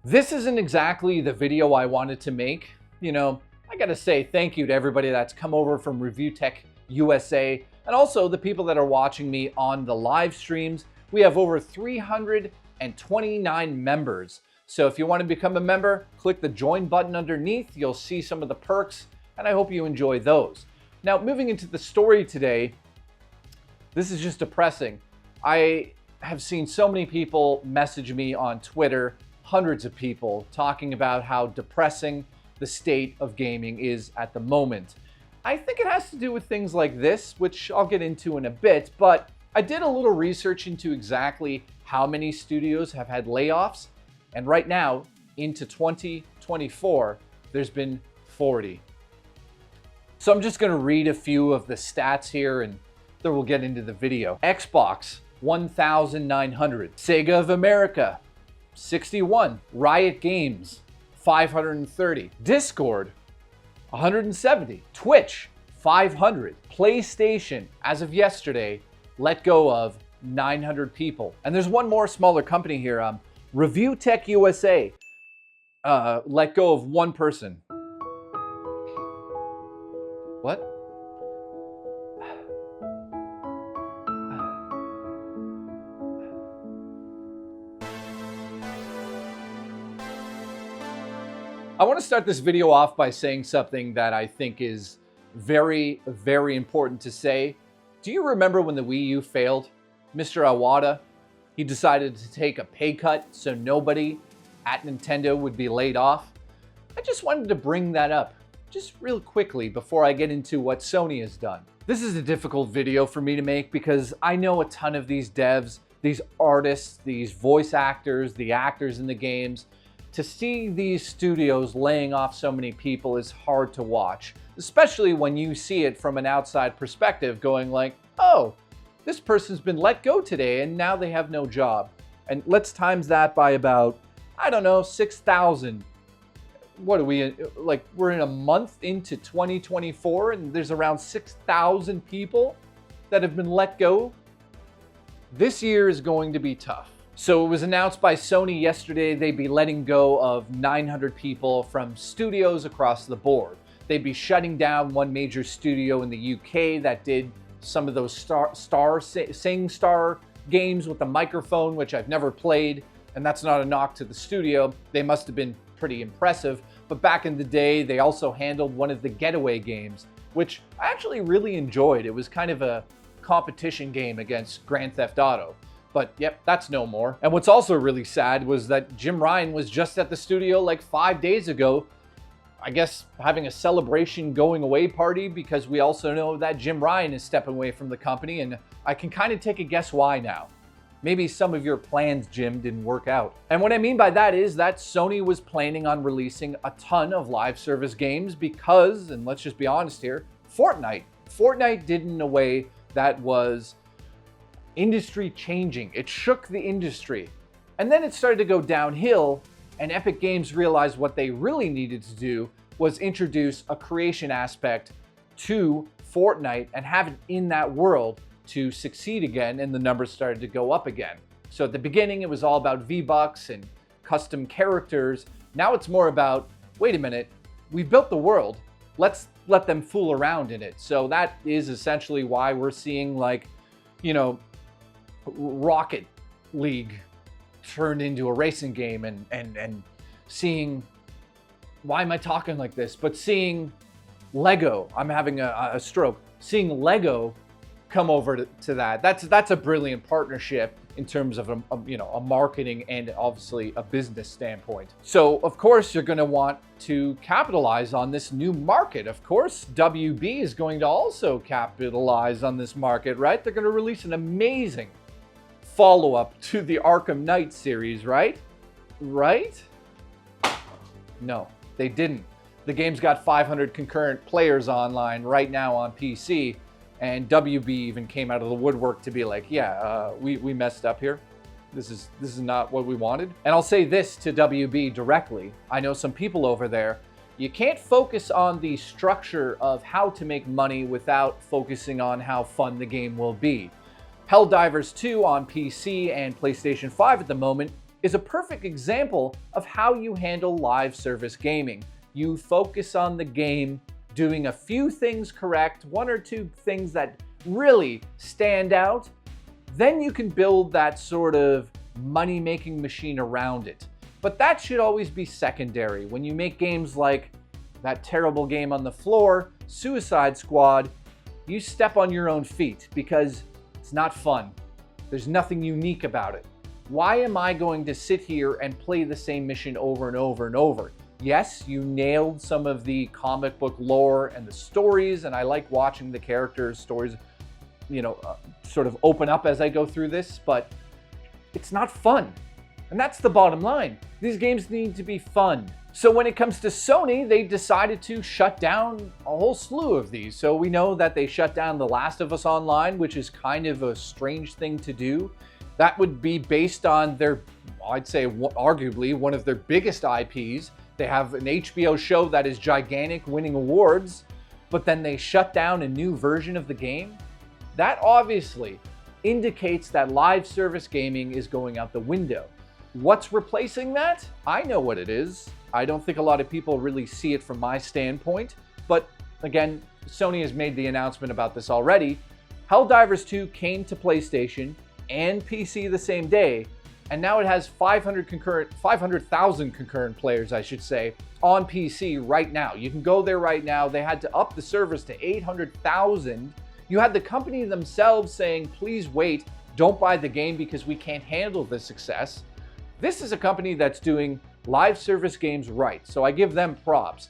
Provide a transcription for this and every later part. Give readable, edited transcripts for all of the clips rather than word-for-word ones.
This isn't exactly the video I wanted to make. I gotta say thank you to everybody that's come over from Review Tech USA and also the people that are watching me on the live streams. We have over 329 members. So if you want to become a member, click the join button underneath. You'll see some of the perks, and I hope you enjoy those. Now, moving into the story today, this is just depressing. I have seen so many people message me on Twitter, hundreds of people talking about how depressing the state of gaming is at the moment. I think it has to do with things like this, which I'll get into in a bit, but I did a little research into exactly how many studios have had layoffs, and right now, into 2024, there's been 40. So I'm just gonna read a few of the stats here and then we'll get into the video. Xbox, 1,900. Sega of America, 61. Riot Games, 530. Discord, 170. Twitch, 500. PlayStation, as of yesterday, let go of 900 people. And there's one more smaller company here, Review Tech USA, let go of one person. What? I want to start this video off by saying something that I think is very, very important to say. Do you remember when the Wii U failed? Mr. Iwata, he decided to take a pay cut so nobody at Nintendo would be laid off. I just wanted to bring that up just real quickly before I get into what Sony has done. This is a difficult video for me to make because I know a ton of these devs, these artists, these voice actors, the actors in the games. To see these studios laying off so many people is hard to watch, especially when you see it from an outside perspective going like, oh, this person's been let go today and now they have no job. And let's times that by about, I don't know, 6,000. What are we, like we're in a month into 2024 and there's around 6,000 people that have been let go. This year is going to be tough. So it was announced by Sony yesterday they'd be letting go of 900 people from studios across the board. They'd be shutting down one major studio in the UK that did some of those SingStar games with the microphone, which I've never played, and that's not a knock to the studio. They must have been pretty impressive. But back in the day, they also handled one of the Getaway games, which I actually really enjoyed. It was kind of a competition game against Grand Theft Auto. But yep, that's no more. And what's also really sad was that Jim Ryan was just at the studio like 5 days ago, I guess having a celebration going away party, because we also know that Jim Ryan is stepping away from the company, and I can kind of take a guess why now. Maybe some of your plans, Jim, didn't work out. And what I mean by that is that Sony was planning on releasing a ton of live service games because, and let's just be honest here, Fortnite did in a way that was industry changing. It shook the industry. And then it started to go downhill, and Epic Games realized what they really needed to do was introduce a creation aspect to Fortnite and have it in that world to succeed again, and the numbers started to go up again. So at the beginning, it was all about V-Bucks and custom characters. Now it's more about, wait a minute, we built the world, let's let them fool around in it. So that is essentially why we're seeing like, Rocket League turned into a racing game and seeing, why am I talking like this? But seeing Lego, I'm having a stroke, seeing Lego come over to that. That's a brilliant partnership in terms of a marketing and obviously a business standpoint. So of course you're going to want to capitalize on this new market. Of course WB is going to also capitalize on this market, right? They're going to release an amazing follow-up to the Arkham Knight series, right? No, they didn't. The game's got 500 concurrent players online right now on PC, and WB even came out of the woodwork to be like, yeah, we messed up here. This is not what we wanted. And I'll say this to WB directly. I know some people over there, you can't focus on the structure of how to make money without focusing on how fun the game will be. Helldivers 2 on PC and PlayStation 5 at the moment is a perfect example of how you handle live service gaming. You focus on the game, doing a few things correct, one or two things that really stand out, then you can build that sort of money-making machine around it. But that should always be secondary. When you make games like that terrible game on the floor, Suicide Squad, you step on your own feet because it's not fun. There's nothing unique about it. Why am I going to sit here and play the same mission over and over and over? Yes, you nailed some of the comic book lore and the stories, and I like watching the characters' stories, sort of open up as I go through this, but it's not fun. And that's the bottom line. These games need to be fun. So when it comes to Sony, they decided to shut down a whole slew of these. So we know that they shut down The Last of Us Online, which is kind of a strange thing to do. That would be based on their, I'd say, arguably one of their biggest IPs. They have an HBO show that is gigantic, winning awards, but then they shut down a new version of the game. That obviously indicates that live service gaming is going out the window. What's replacing that? I know what it is. I don't think a lot of people really see it from my standpoint, but again, Sony has made the announcement about this already. Helldivers 2 came to PlayStation and PC the same day, and now it has 500,000 concurrent players, I should say, on PC right now. You can go there right now. They had to up the servers to 800,000. You had the company themselves saying, please wait, don't buy the game because we can't handle the success. This is a company that's doing live service games right, so I give them props.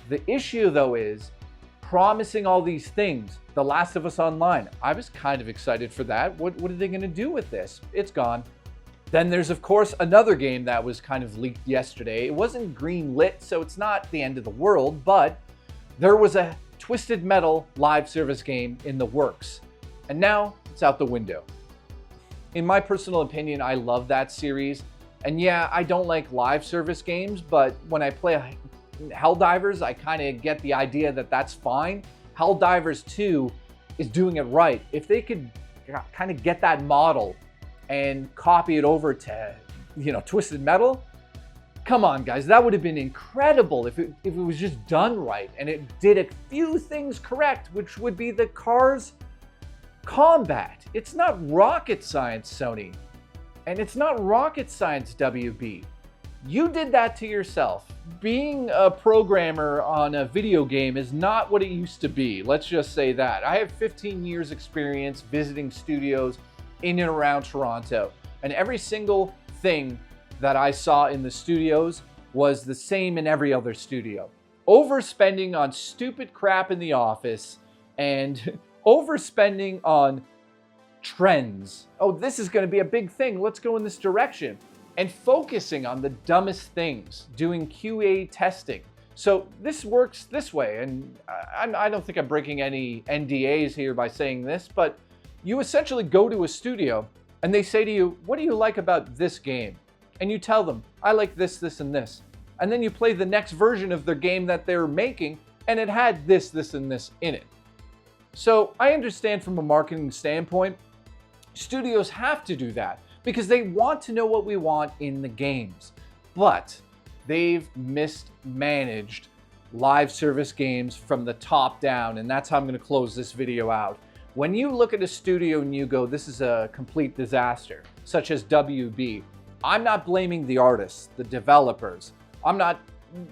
The issue, though, is promising all these things. The Last of Us Online, I was kind of excited for that. What are they going to do with this? It's gone. Then there's, of course, another game that was kind of leaked yesterday. It wasn't green lit, so it's not the end of the world, but there was a Twisted Metal live service game in the works, and now it's out the window. In my personal opinion, I love that series. And yeah, I don't like live service games, but when I play Helldivers, I kind of get the idea that that's fine. Helldivers 2 is doing it right. If they could kind of get that model and copy it over to, Twisted Metal, come on, guys, that would have been incredible if it was just done right and it did a few things correct, which would be the cars combat. It's not rocket science, Sony. And it's not rocket science, WB. You did that to yourself. Being a programmer on a video game is not what it used to be. Let's just say that. I have 15 years experience visiting studios in and around Toronto. And every single thing that I saw in the studios was the same in every other studio. Overspending on stupid crap in the office and overspending on trends. Oh, this is going to be a big thing. Let's go in this direction. And focusing on the dumbest things, doing QA testing. So this works this way. And I don't think I'm breaking any NDAs here by saying this, but you essentially go to a studio and they say to you, what do you like about this game? And you tell them, I like this, this, and this. And then you play the next version of their game that they're making, and it had this, this, and this in it. So I understand from a marketing standpoint, studios have to do that because they want to know what we want in the games. But they've mismanaged live service games from the top down, and that's how I'm going to close this video out. When you look at a studio and you go, this is a complete disaster, such as WB, I'm not blaming the artists, the developers. I'm not,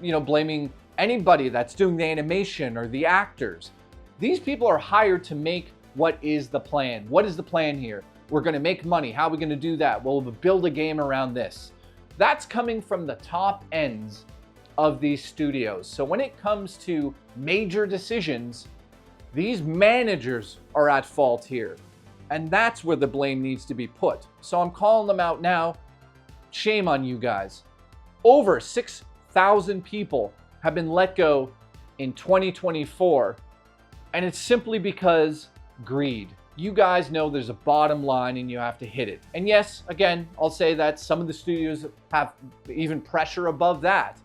blaming anybody that's doing the animation or the actors. These people are hired to make what is the plan. What is the plan here? We're going to make money. How are we going to do that? Well, we'll build a game around this. That's coming from the top ends of these studios. So when it comes to major decisions, these managers are at fault here. And that's where the blame needs to be put. So I'm calling them out now. Shame on you guys. Over 6,000 people have been let go in 2024. And it's simply because greed. You guys know there's a bottom line and you have to hit it. And yes, again, I'll say that some of the studios have even pressure above that.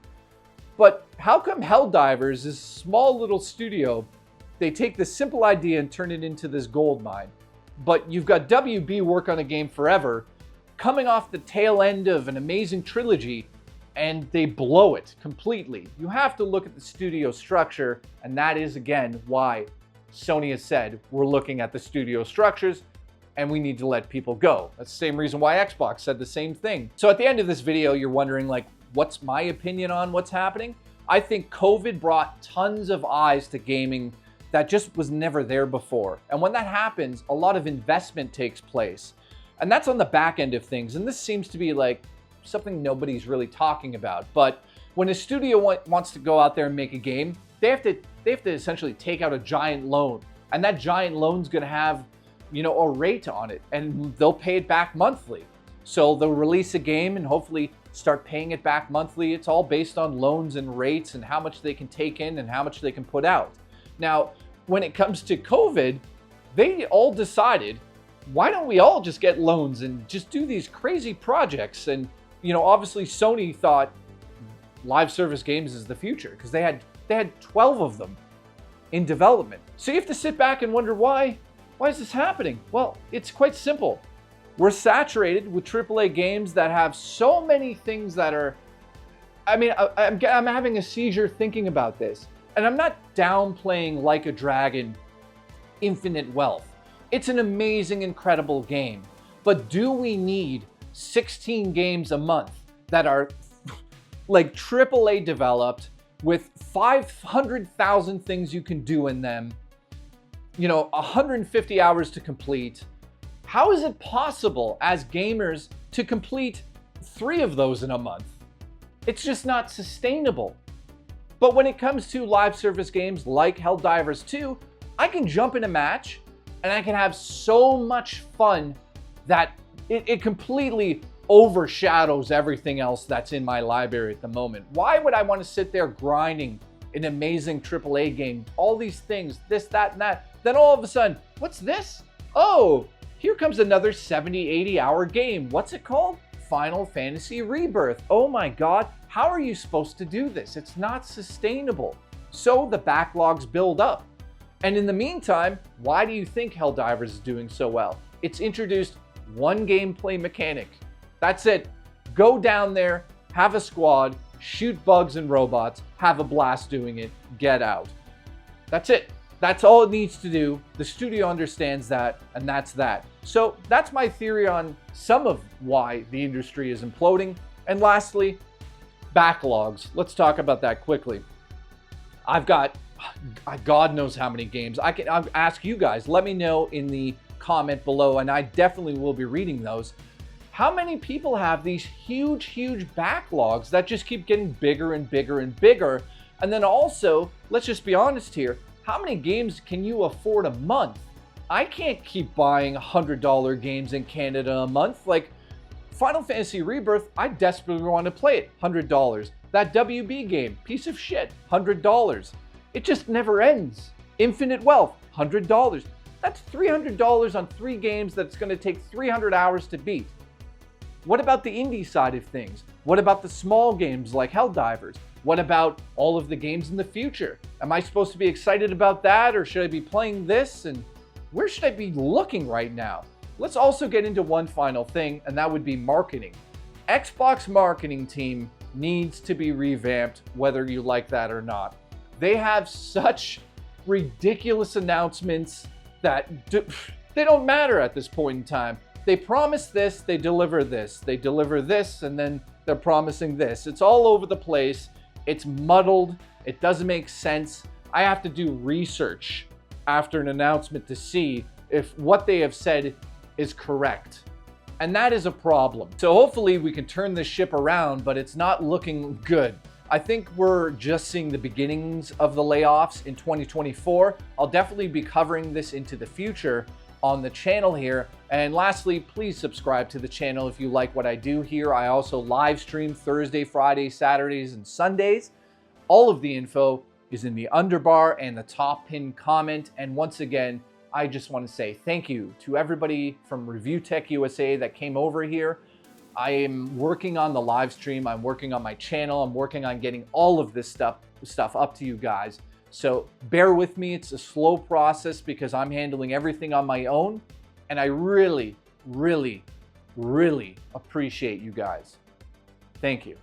But how come Helldivers, this small little studio, they take this simple idea and turn it into this gold mine? But you've got WB work on a game forever, coming off the tail end of an amazing trilogy, and they blow it completely. You have to look at the studio structure, and that is, again, why Sony has said, we're looking at the studio structures, and we need to let people go. That's the same reason why Xbox said the same thing. So at the end of this video, you're wondering, like, what's my opinion on what's happening? I think COVID brought tons of eyes to gaming that just was never there before. And when that happens, a lot of investment takes place. And that's on the back end of things. And this seems to be like something nobody's really talking about. But when a studio wants to go out there and make a game, they have to essentially take out a giant loan. And that giant loan's gonna have, you know, a rate on it, and they'll pay it back monthly. So they'll release a game and hopefully start paying it back monthly. It's all based on loans and rates and how much they can take in and how much they can put out. Now, when it comes to COVID, they all decided, why don't we all just get loans and just do these crazy projects? And, you know, obviously Sony thought live service games is the future because they had 12 of them in development. So you have to sit back and wonder, why is this happening? Well, it's quite simple. We're saturated with AAA games that have so many things that are, I mean, I'm having a seizure thinking about this. And I'm not downplaying Like a Dragon Infinite Wealth. It's an amazing, incredible game. But do we need 16 games a month that are like AAA developed with 500,000 things you can do in them, you know, 150 hours to complete? How is it possible as gamers to complete 3 of those in a month? It's just not sustainable. But when it comes to live service games like Helldivers 2, I can jump in a match and I can have so much fun that it completely overshadows everything else that's in my library at the moment. Why would I want to sit there grinding an amazing AAA game, all these things, this, that, and that, then all of a sudden, what's this? Oh, here comes another 70, 80-hour game. What's it called? Final Fantasy Rebirth. Oh my God, how are you supposed to do this? It's not sustainable. So the backlogs build up. And in the meantime, why do you think Helldivers is doing so well? It's introduced one gameplay mechanic. That's it. Go down there, have a squad, shoot bugs and robots, have a blast doing it, get out. That's it. That's all it needs to do. The studio understands that, and that's that. So that's my theory on some of why the industry is imploding. And lastly, backlogs. Let's talk about that quickly. I've got God knows how many games. I'll ask you guys, let me know in the comment below, and I definitely will be reading those. How many people have these huge backlogs that just keep getting bigger and bigger and bigger? And then also, let's just be honest here, how many games can you afford a month? I can't keep buying $100 games in Canada a month. Like Final Fantasy Rebirth, I desperately want to play it, $100. That WB game, piece of shit, $100. It just never ends. Infinite Wealth, $100. That's $300 on 3 games that's going to take 300 hours to beat. What about the indie side of things? What about the small games like Helldivers? What about all of the games in the future? Am I supposed to be excited about that, or should I be playing this? And where should I be looking right now? Let's also get into one final thing, and that would be marketing. Xbox marketing team needs to be revamped, whether you like that or not. They have such ridiculous announcements that they don't matter at this point in time. They promise this, they deliver this, they deliver this, and then they're promising this. It's all over the place. It's muddled. It doesn't make sense. I have to do research after an announcement to see if what they have said is correct. And that is a problem. So hopefully we can turn this ship around, but it's not looking good. I think we're just seeing the beginnings of the layoffs in 2024. I'll definitely be covering this into the future on the channel here. And lastly, please subscribe to the channel if you like what I do here. I also live stream Thursday, Friday, Saturdays, and Sundays. All of the info is in the underbar and the top pinned comment. And once again, I just want to say thank you to everybody from Review Tech USA that came over here. I am working on the live stream. I'm working on my channel. I'm working on getting all of this stuff up to you guys. So bear with me. It's a slow process because I'm handling everything on my own. And I really Really appreciate you guys. Thank you.